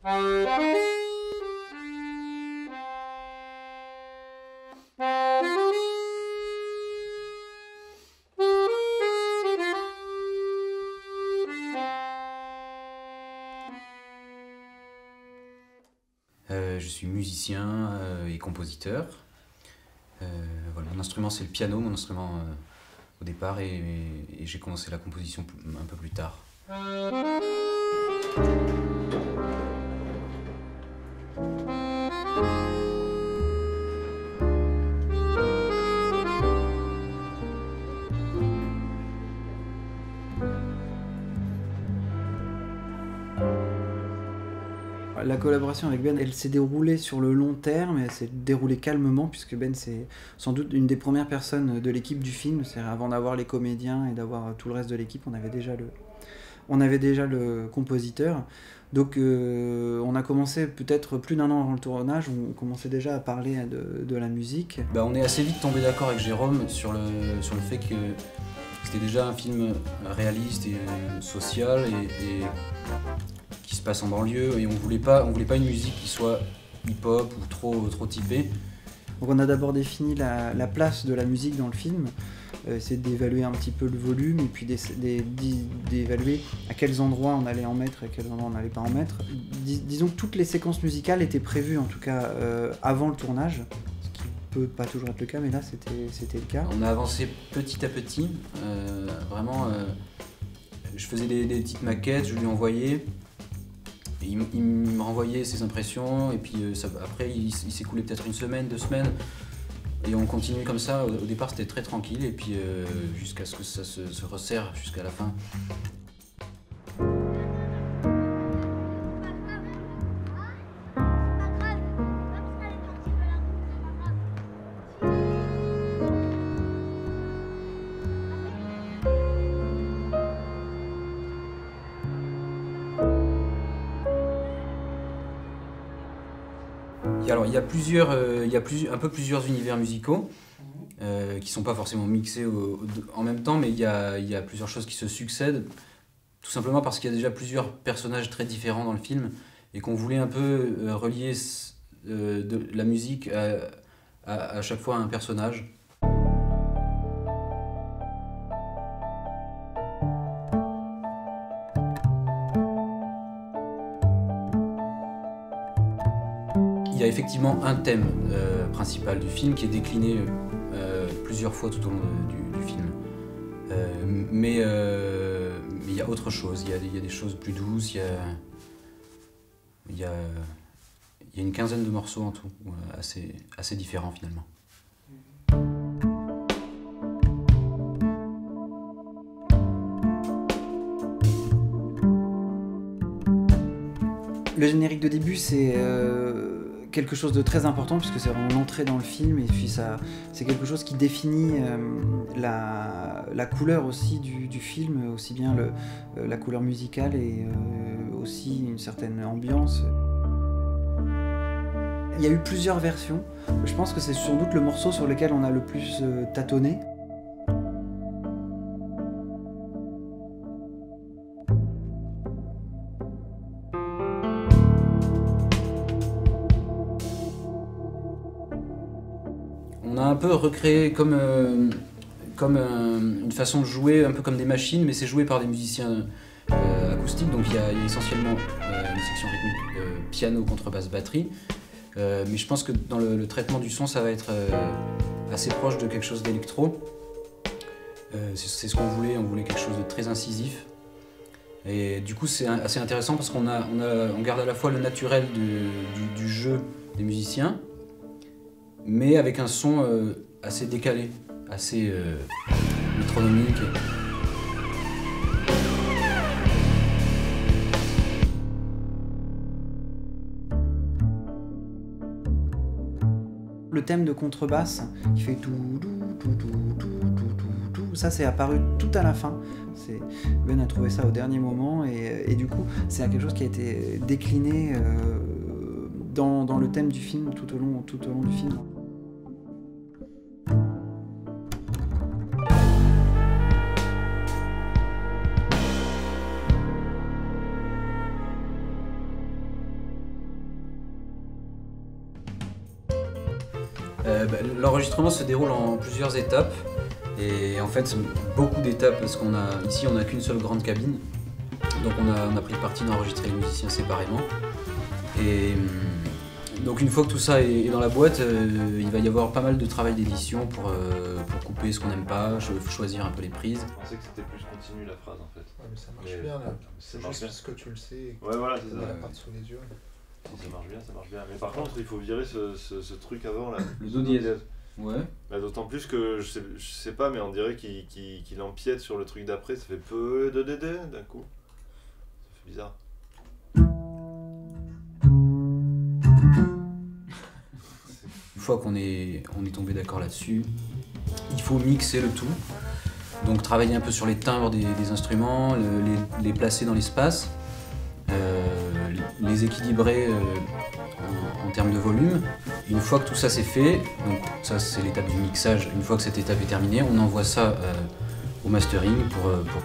Je suis musicien et compositeur. Voilà, mon instrument c'est le piano, mon instrument au départ, et j'ai commencé la composition un peu plus tard. La collaboration avec Ben, elle s'est déroulée sur le long terme, et elle s'est déroulée calmement, puisque Ben c'est sans doute une des premières personnes de l'équipe du film. Avant d'avoir les comédiens et d'avoir tout le reste de l'équipe, on avait déjà le compositeur. Donc on a commencé peut-être plus d'1 an avant le tournage, on commençait déjà à parler de la musique. On est assez vite tombé d'accord avec Jérôme sur le fait que c'était déjà un film réaliste et social et qui se passe en banlieue, et on voulait pas une musique qui soit hip-hop ou trop typée. Donc on a d'abord défini la place de la musique dans le film, c'est d'évaluer un petit peu le volume, et puis d'évaluer à quels endroits on allait en mettre et à quels endroits on n'allait pas en mettre. Disons que toutes les séquences musicales étaient prévues, en tout cas avant le tournage, ce qui peut pas toujours être le cas, mais là c'était le cas. On a avancé petit à petit, vraiment, je faisais des petites maquettes, je lui envoyais. Il me renvoyait ses impressions, et puis après il s'est écoulé peut-être 1 semaine, 2 semaines, et on continue comme ça. Au départ c'était très tranquille, et puis jusqu'à ce que ça se resserre jusqu'à la fin. Alors il y a plusieurs univers musicaux qui sont pas forcément mixés en même temps, mais il y a plusieurs choses qui se succèdent, tout simplement parce qu'il y a déjà plusieurs personnages très différents dans le film, et qu'on voulait un peu relier de la musique à chaque fois à un personnage. Il y a effectivement un thème principal du film qui est décliné plusieurs fois tout au long du film. Mais il y a autre chose, il y a des choses plus douces, il y a une quinzaine de morceaux en tout, assez différents finalement. Le générique de début, c'est quelque chose de très important, puisque c'est vraiment l'entrée dans le film, et puis c'est quelque chose qui définit la couleur aussi du film, aussi bien la couleur musicale et aussi une certaine ambiance. Il y a eu plusieurs versions. Je pense que c'est sans doute le morceau sur lequel on a le plus tâtonné. On a un peu recréé comme une façon de jouer, un peu comme des machines, mais c'est joué par des musiciens acoustiques, donc il y a essentiellement une section rythmique piano, contrebasse, batterie. Mais je pense que dans le traitement du son, ça va être assez proche de quelque chose d'électro. C'est ce qu'on voulait, on voulait quelque chose de très incisif. Et du coup, c'est assez intéressant parce qu'on garde à la fois le naturel du jeu des musiciens, mais avec un son assez décalé, assez métronomique. Le thème de contrebasse qui fait tout, ça c'est apparu tout à la fin. Ben a trouvé ça au dernier moment, et du coup c'est quelque chose qui a été décliné dans le thème du film tout au long du film. L'enregistrement se déroule en plusieurs étapes. Et en fait, beaucoup d'étapes parce ici on n'a qu'une seule grande cabine. Donc on a pris le parti d'enregistrer les musiciens séparément. Et donc une fois que tout ça est dans la boîte, il va y avoir pas mal de travail d'édition pour couper ce qu'on n'aime pas, choisir un peu les prises. Je pensais que c'était plus continu la phrase en fait. Ouais, mais ça marche bien là. C'est juste parce que tu le sais et que ouais, voilà, c'est tu ça. la part sous les yeux. Si ça marche bien, ça marche bien. Mais par contre, il faut virer ce truc avant là. Le do dièse. Ouais. Bah, d'autant plus que je sais pas, mais on dirait qu'il empiète sur le truc d'après, ça fait peu de dédé d'un coup. Ça fait bizarre. Une fois qu'on est tombé d'accord là-dessus, il faut mixer le tout. Donc travailler un peu sur les timbres des instruments, les placer dans l'espace, les équilibrer en termes de volume. Une fois que tout ça c'est fait, donc ça c'est l'étape du mixage, une fois que cette étape est terminée, on envoie ça au mastering pour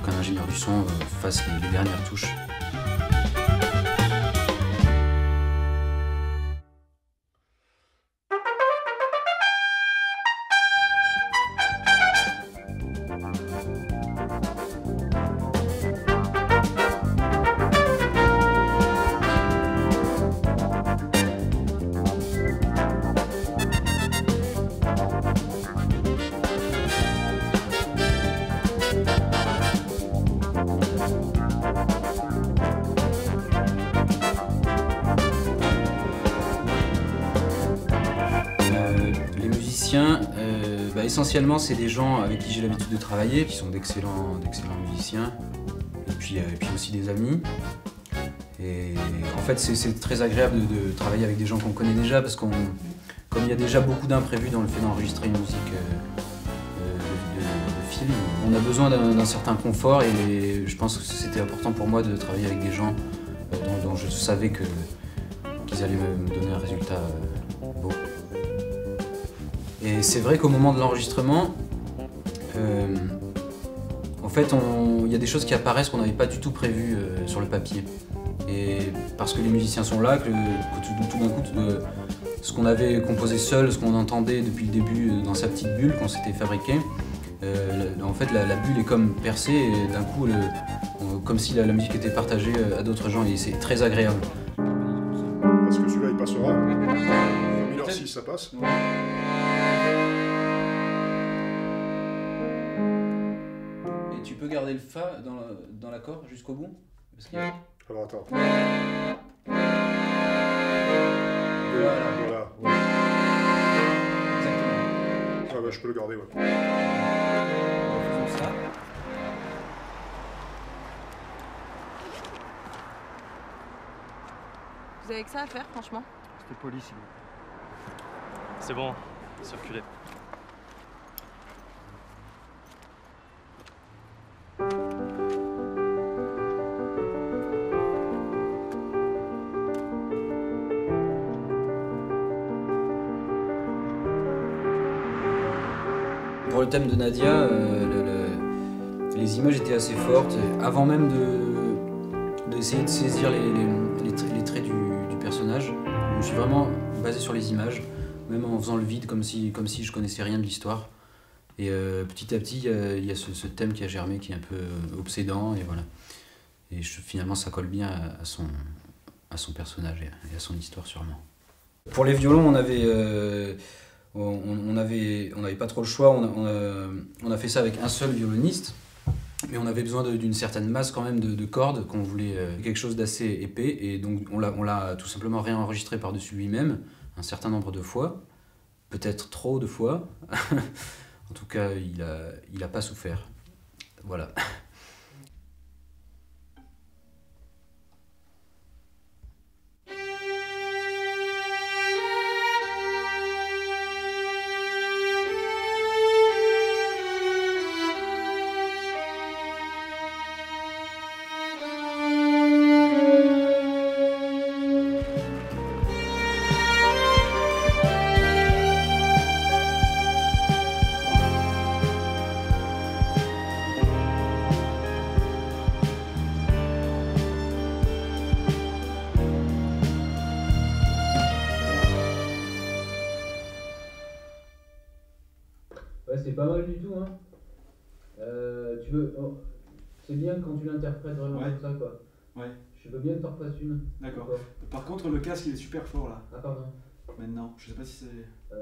qu'un ingénieur du son fasse les dernières touches. Essentiellement, c'est des gens avec qui j'ai l'habitude de travailler, qui sont d'excellents musiciens, et puis aussi des amis. Et en fait, c'est très agréable de travailler avec des gens qu'on connaît déjà, parce comme il y a déjà beaucoup d'imprévus dans le fait d'enregistrer une musique de film, on a besoin d'un certain confort, et je pense que c'était important pour moi de travailler avec des gens dont je savais qu'ils allaient me donner un résultat beau. Et c'est vrai qu'au moment de l'enregistrement, en fait, il y a des choses qui apparaissent qu'on n'avait pas du tout prévues sur le papier. Et parce que les musiciens sont là, que tout d'un coup, ce qu'on avait composé seul, ce qu'on entendait depuis le début dans sa petite bulle qu'on s'était fabriqué, en fait, la bulle est comme percée et d'un coup, comme si la musique était partagée à d'autres gens, et c'est très agréable. Parce que celui-là, il passera. Mineur 6, ça passe. Et tu peux garder le Fa dans l'accord jusqu'au bout parce qu'il y a... Alors attends. Voilà. Ouais. Exactement. Ah bah je peux le garder, ouais. Faisons ça. Vous avez que ça à faire, franchement? C'était poli, sinon. C'est bon, circulez. Pour le thème de Nadia, les images étaient assez fortes. Avant même d'essayer de saisir les traits du personnage, je me suis vraiment basé sur les images, même en faisant le vide comme si je connaissais rien de l'histoire. Et petit à petit, il y a ce thème qui a germé, qui est un peu obsédant, et voilà. Et finalement, ça colle bien à son personnage et à son histoire sûrement. Pour les violons, on n'avait pas trop le choix. On a fait ça avec un seul violoniste, mais on avait besoin d'une certaine masse quand même de cordes, qu'on voulait quelque chose d'assez épais, et donc on l'a tout simplement réenregistré par-dessus lui-même un certain nombre de fois, peut-être trop de fois. En tout cas, il a pas souffert. Voilà. Ouais, c'est pas mal du tout, hein. Tu veux... oh, c'est bien quand tu l'interprètes vraiment Ouais. comme ça, quoi. Ouais. Je veux bien que t'en fasses une. D'accord. Encore. Par contre, le casque il est super fort là. Ah, pardon. Maintenant, je sais pas si c'est.